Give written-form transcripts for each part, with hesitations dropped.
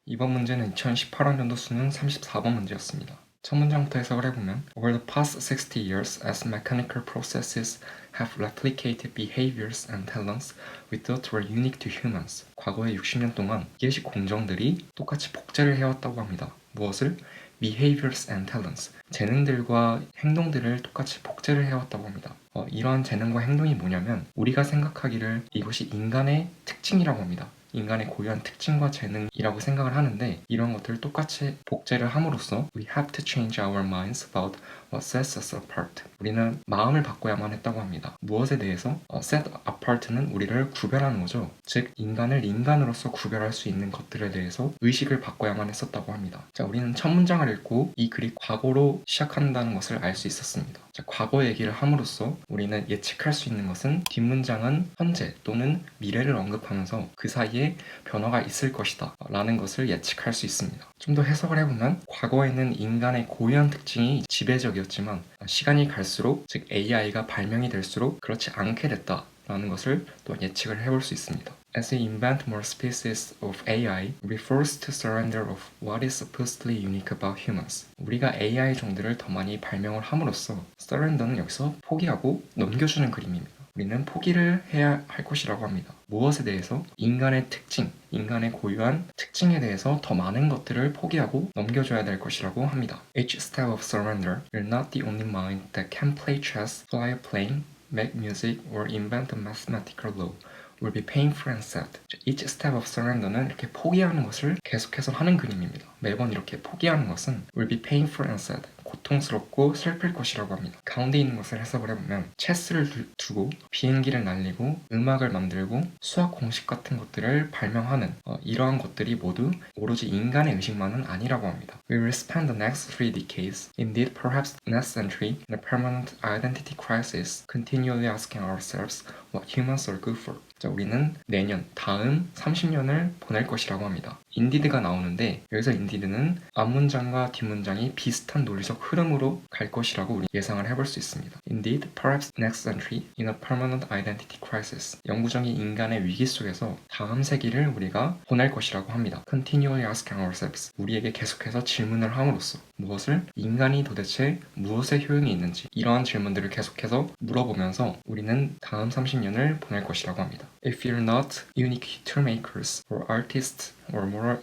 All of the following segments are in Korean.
이번 문제는 2018학년도 수능 34번 문제였습니다. 첫 문장부터 해석을 해보면 Over the past 60 years, as mechanical processes have replicated behaviors and talents we thought were unique to humans. 과거의 60년 동안 기계식 공정들이 똑같이 복제를 해왔다고 합니다. 무엇을? Behaviors and talents. 재능들과 행동들을 똑같이 복제를 해왔다고 합니다. 이러한 재능과 행동이 뭐냐면 우리가 생각하기를 이것이 인간의 특징이라고 합니다. 인간의 고유한 특징과 재능이라고 생각을 하는데 이런 것들을 똑같이 복제를 함으로써 We have to change our minds about what sets us apart. 우리는 마음을 바꿔야만 했다고 합니다. 무엇에 대해서? set apart는 우리를 구별하는 거죠. 즉 인간을 인간으로서 구별할 수 있는 것들에 대해서 의식을 바꿔야만 했었다고 합니다. 자, 우리는 첫 문장을 읽고 이 글이 과거로 시작한다는 것을 알 수 있었습니다. 자, 과거 얘기를 함으로써 우리는 예측할 수 있는 것은 뒷문장은 현재 또는 미래를 언급하면서 그 사이에 변화가 있을 것이다 라는 것을 예측할 수 있습니다. 좀 더 해석을 해보면 과거에는 인간의 고유한 특징이 지배적이었지만 시간이 갈수록 즉 AI가 발명이 될수록 그렇지 않게 됐다 라는 것을 또 예측을 해볼 수 있습니다. As we invent more species of AI, we force to surrender of what is supposedly unique about humans. 우리가 AI 종들을 더 많이 발명을 함으로써 surrender는 여기서 포기하고 넘겨주는 그림입니다. 우리는 포기를 해야 할 것이라고 합니다. 무엇에 대해서? 인간의 특징, 인간의 고유한 특징에 대해서 더 많은 것들을 포기하고 넘겨줘야 될 것이라고 합니다. Each step of surrender, you're not the only mind that can play chess, fly a plane, make music, or invent a mathematical law. will be painful and sad. Each step of surrender는 이렇게 포기하는 것을 계속해서 하는 그림입니다. 매번 이렇게 포기하는 것은 will be painful and sad. 고통스럽고 슬플 것이라고 합니다. 가운데 있는 것을 해석을 해보면 체스를 두고 비행기를 날리고 음악을 만들고 수학 공식 같은 것들을 발명하는 이러한 것들이 모두 오로지 인간의 의식만은 아니라고 합니다. We will spend the next 3 decades, indeed perhaps next century, in a permanent identity crisis, continually asking ourselves what humans are good for. 자, 우리는 내년, 다음 30년을 보낼 것이라고 합니다. 인디드가 나오는데 여기서 인디드는 앞문장과 뒷문장이 비슷한 논리적 흐름으로 갈 것이라고 우리 예상을 해볼 수 있습니다. Indeed, perhaps next century in a permanent identity crisis. 영구적인 인간의 위기 속에서 다음 세기를 우리가 보낼 것이라고 합니다. Continually asking ourselves. 우리에게 계속해서 질문을 함으로써 무엇을? 인간이 도대체 무엇에 효용이 있는지 이러한 질문들을 계속해서 물어보면서 우리는 다음 30년을 보낼 것이라고 합니다. If you're not unique toolmakers or artists or moral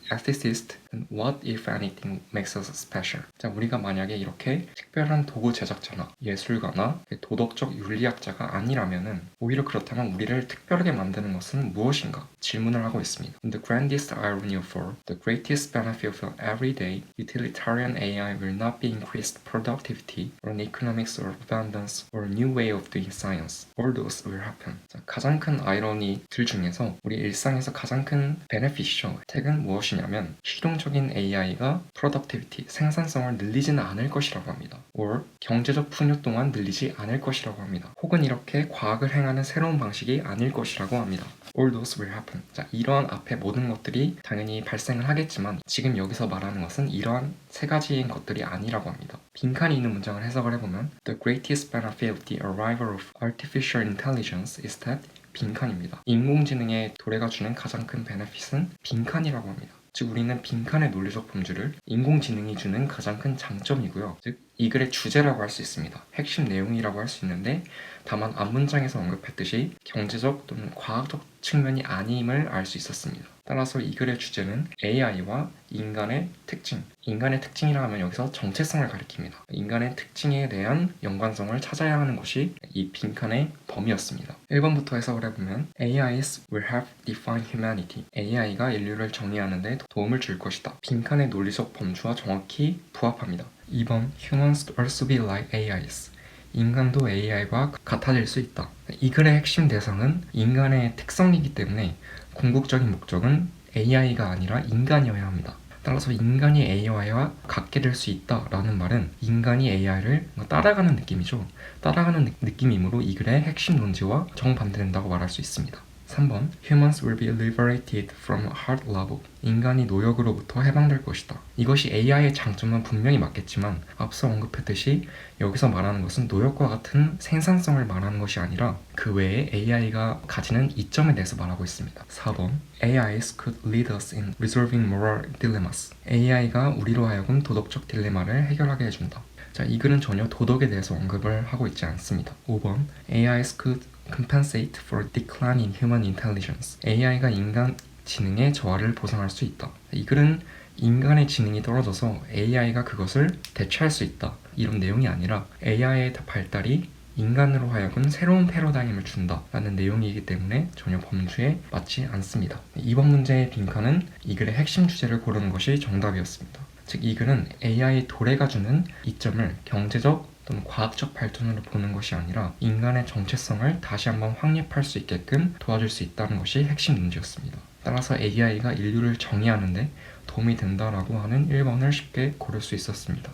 ethicists, then what if anything makes us special? 자, 우리가 만약에 이렇게 특별한 도구 제작자나 예술가나 도덕적 윤리학자가 아니라면은 오히려 그렇다면 우리를 특별하게 만드는 것은 무엇인가? 질문을 하고 있습니다. The grandest irony of all, the greatest benefit of everyday utilitarian AI will not be increased productivity or an economics or abundance or a new way of doing science. All those will happen. 자, 가장 큰 아이러니들 중에서 우리 일상에서 가장 큰 베네핏이죠. 혜택은 무엇이냐면 실용적인 AI가 productivity, 생산성을 늘리지는 않을 것이라고 합니다. or 경제적 풍요 또한 늘리지 않을 것이라고 합니다. 혹은 이렇게 과학을 행하는 새로운 방식이 아닐 것이라고 합니다. All those will happen. 자, 이러한 앞에 모든 것들이 당연히 발생을 하겠지만 지금 여기서 말하는 것은 이러한 세 가지인 것들이 아니라고 합니다. 빈칸이 있는 문장을 해석을 해보면 The greatest benefit of the arrival of artificial intelligence is that 빈칸입니다. 인공지능의 도래가 주는 가장 큰 베네핏은 빈칸이라고 합니다. 즉 우리는 빈칸의 논리적 범주를 인공지능이 주는 가장 큰 장점이고요. 즉 이 글의 주제라고 할 수 있습니다. 핵심 내용이라고 할 수 있는데 다만 앞문장에서 언급했듯이 경제적 또는 과학적 측면이 아님을 알 수 있었습니다. 따라서 이 글의 주제는 AI와 인간의 특징, 인간의 특징이라 하면 여기서 정체성을 가리킵니다. 인간의 특징에 대한 연관성을 찾아야 하는 것이 이 빈칸의 범위였습니다. 1번부터 해석을 해보면 AIs will help define humanity. AI가 인류를 정의하는 데 도움을 줄 것이다. 빈칸의 논리적 범주와 정확히 부합합니다. 2번 Humans also be like AIs. 인간도 AI와 같아질 수 있다. 이 글의 핵심 대상은 인간의 특성이기 때문에 궁극적인 목적은 AI가 아니라 인간이어야 합니다. 따라서 인간이 AI와 같게 될 수 있다라는 말은 인간이 AI를 따라가는 느낌이죠. 따라가는 느낌이므로 이 글의 핵심 논지와 정반대된다고 말할 수 있습니다. 3번 Humans will be liberated from hard labor. 인간이 노역으로부터 해방될 것이다. 이것이 AI의 장점은 분명히 맞겠지만 앞서 언급했듯이 여기서 말하는 것은 노역과 같은 생산성을 말하는 것이 아니라 그 외에 AI가 가지는 이점에 대해서 말하고 있습니다. 4번 AIs could lead us in resolving moral dilemmas. AI가 우리로 하여금 도덕적 딜레마를 해결하게 해준다. 자, 이 글은 전혀 도덕에 대해서 언급을 하고 있지 않습니다. 5번 AIs could compensate for decline in human intelligence. AI가 인간 지능의 저하를 보상할 수 있다. 이 글은 인간의 지능이 떨어져서 AI가 그것을 대체할 수 있다. 이런 내용이 아니라 AI의 발달이 인간으로 하여금 새로운 패러다임을 준다라는 내용이기 때문에 전혀 범주에 맞지 않습니다. 이번 문제의 빈칸은 이 글의 핵심 주제를 고르는 것이 정답이었습니다. 즉, 이 글은 AI 도래가 주는 이점을 경제적 또는 과학적 발전으로 보는 것이 아니라 인간의 정체성을 다시 한번 확립할 수 있게끔 도와줄 수 있다는 것이 핵심 문제였습니다. 따라서 AI가 인류를 정의하는 데 도움이 된다라고 하는 1번을 쉽게 고를 수 있었습니다.